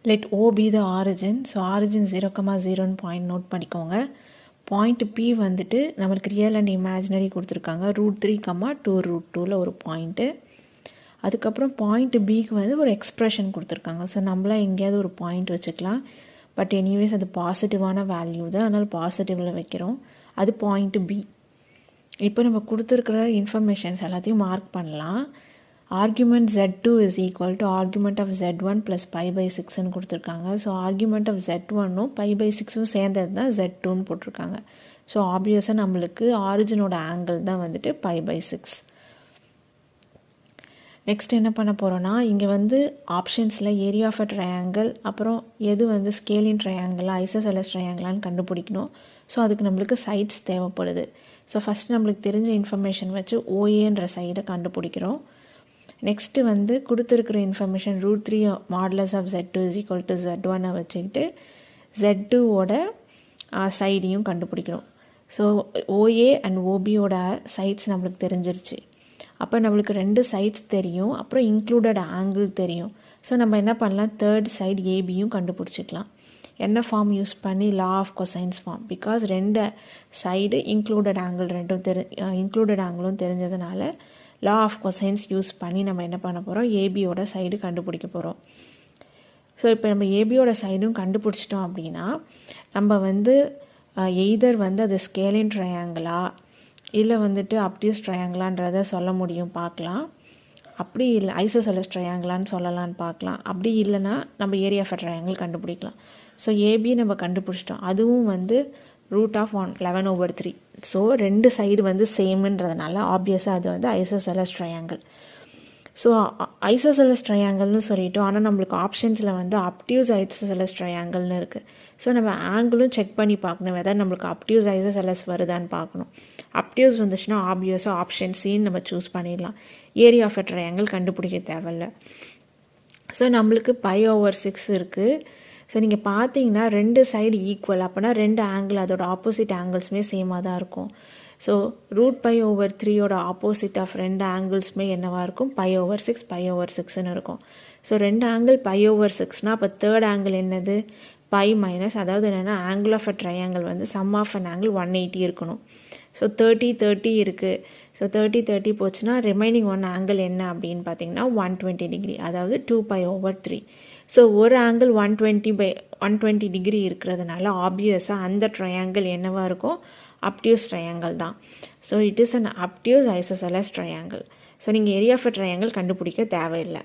let O be the origin. So origin 0,0ன்னு point note பண்ணிக்கோங்க. Point P வந்துட்டு நம்மளுக்கு ரியல் அண்ட் இமேஜினரி கொடுத்துருக்காங்க. √3, 2√2ல் ஒரு பாயிண்ட்டு. அதுக்கப்புறம் பாயிண்ட் Bக்கு வந்து ஒரு எக்ஸ்ப்ரெஷன் கொடுத்துருக்காங்க. ஸோ நம்மளாம் எங்கேயாவது ஒரு பாயிண்ட் வச்சுக்கலாம். பட் எனிவேஸ் அது பாசிட்டிவான வேல்யூ தான், அதனால் பாசிட்டிவில் வைக்கிறோம். அது பாயிண்ட் B. இப்போ நம்ம கொடுத்துருக்கிற இன்ஃபர்மேஷன்ஸ் எல்லாத்தையும் மார்க் பண்ணலாம். Argument Z2 is equal to argument of Z1 plus π/6ன்னு கொடுத்துருக்காங்க. ஸோ ஆர்குமெண்ட் ஆஃப் Z1ம் π/6ம் சேர்ந்தது தான் Z2ன்னு போட்டிருக்காங்க. ஸோ ஆப்வியஸாக நம்மளுக்கு ஆரிஜினோட ஆங்கிள் தான் வந்துட்டு π/6. நெக்ஸ்ட் என்ன பண்ண போகிறோன்னா, இங்கே வந்து ஆப்ஷன்ஸில் ஏரியா ஆஃப் அ ட்ரையாங்கிள், அப்புறம் எது வந்து ஸ்கேலின் ட்ரையாங்கிளா ஐசோசெலஸ் ட்ரையாங்கிளான்னு கண்டுபிடிக்கணும். ஸோ அதுக்கு நம்மளுக்கு சைட்ஸ் தேவைப்படுது. ஸோ ஃபஸ்ட் நம்மளுக்கு தெரிஞ்ச இன்ஃபர்மேஷன் வச்சு OAன்ற சைடை கண்டுபிடிக்கிறோம். நெக்ஸ்ட்டு வந்து கொடுத்துருக்குற information √3 modulus of Z2 is equal to Z1 வச்சுக்கிட்டு Z2வோட சைடையும் கண்டுபிடிக்கிறோம். ஸோ OA அண்ட் OBயோட சைட்ஸ் நம்மளுக்கு தெரிஞ்சிருச்சு. அப்போ நம்மளுக்கு 2 சைட்ஸ் தெரியும், அப்புறம் இன்க்ளூடட் ஆங்கிள் தெரியும். ஸோ நம்ம என்ன பண்ணலாம், தேர்ட் சைடு ஏபியும் கண்டுபிடிச்சிக்கலாம். என்ன ஃபார்ம் யூஸ் பண்ணி, law of cosines form. Because 2 side included angle included ஆங்கிளும் தெரிஞ்சதுனால லா ஆஃப் கொசைன்ஸ் யூஸ் பண்ணி நம்ம என்ன பண்ண போகிறோம், ஏபியோட சைடு கண்டுபிடிக்க போகிறோம். ஸோ இப்போ நம்ம ஏபியோட சைடும் கண்டுபிடிச்சிட்டோம் அப்படின்னா நம்ம வந்து எய்தர் வந்து அது ஸ்கேலின் ட்ரையாங்கிளா இல்லை வந்துட்டு அப்டியூஸ் ட்ரையாங்கிளான்றதை சொல்ல முடியும், பார்க்கலாம். அப்படி இல்லை ஐசோசெலஸ் ட்ரையாங்கிளான்னு சொல்லலான்னு பார்க்கலாம். அப்படி இல்லைன்னா நம்ம ஏரியா ஆஃப் ட்ரையாங்கிள் கண்டுபிடிக்கலாம். ஸோ ஏபி நம்ம கண்டுபிடிச்சிட்டோம், அதுவும் வந்து √11/3. ஸோ 2 சைடு வந்து சேம்ன்றதுனால ஆப்வியஸாக அது வந்து ஐசோசெலஸ் ட்ரையாங்கிள். ஸோ ஐசோசெலஸ் ட்ரையாங்கிள்னு சொல்லிட்டோம். ஆனால் நம்மளுக்கு ஆப்ஷன்ஸில் வந்து அப்டியூஸ் ஐசோசெலஸ் ட்ரையாங்கிள்னு இருக்குது. ஸோ நம்ம ஆங்கிளும் செக் பண்ணி பார்க்கணும், வெதர் நம்மளுக்கு அப்டியூஸ் ஐசோசெலஸ் வருதான்னு பார்க்கணும். அப்டியூஸ் வந்துச்சுன்னா ஆப்வியஸாக ஆப்ஷன் சின்னு நம்ம சூஸ் பண்ணிடலாம். ஏரியா ஆஃப் அ ட்ரையாங்கிள் கண்டுபிடிக்க தேவையில்ல. ஸோ நம்மளுக்கு π/6 இருக்குது. ஸோ நீங்கள் பார்த்தீங்கன்னா 2 சைடு ஈக்குவல், அப்போனா 2 ஆங்கிள் அதோட ஆப்போசிட் ஆங்கிள்ஸுமே சேமாக தான் இருக்கும். ஸோ √π/3யோட ஆப்போசிட் ஆஃப் 2 ஆங்கிள்ஸுமே என்னவாக இருக்கும், π/6 π/6ன்னு இருக்கும். ஸோ 2 ஆங்கிள் π/6னா அப்போ தேர்ட் ஆங்கிள் என்னது, π-, அதாவது என்னென்னா ஆங்கிள் ஆஃப் அ ட்ரையாங்கிள் வந்து சம் ஆஃப் அன் ஆங்கிள் 180 இருக்கணும். ஸோ 30 இருக்குது. ஸோ 30 போச்சுன்னா ரிமைனிங் 1 ஆங்கிள் என்ன அப்படின்னு பார்த்தீங்கன்னா 120 டிகிரி, அதாவது 2π/3. ஸோ ஒரு ஆங்கிள் 120 டிகிரி இருக்கிறதுனால ஆப்வியஸாக அந்த ட்ரையாங்கிள் என்னவாக இருக்கும், அப்டியூஸ் ட்ரையாங்கிள் தான். So it is an obtuse isosceles triangle. So நீங்கள் ஏரியா ஆஃப் அ ட்ரையாங்கிள் கண்டுபிடிக்க தேவையில்லை.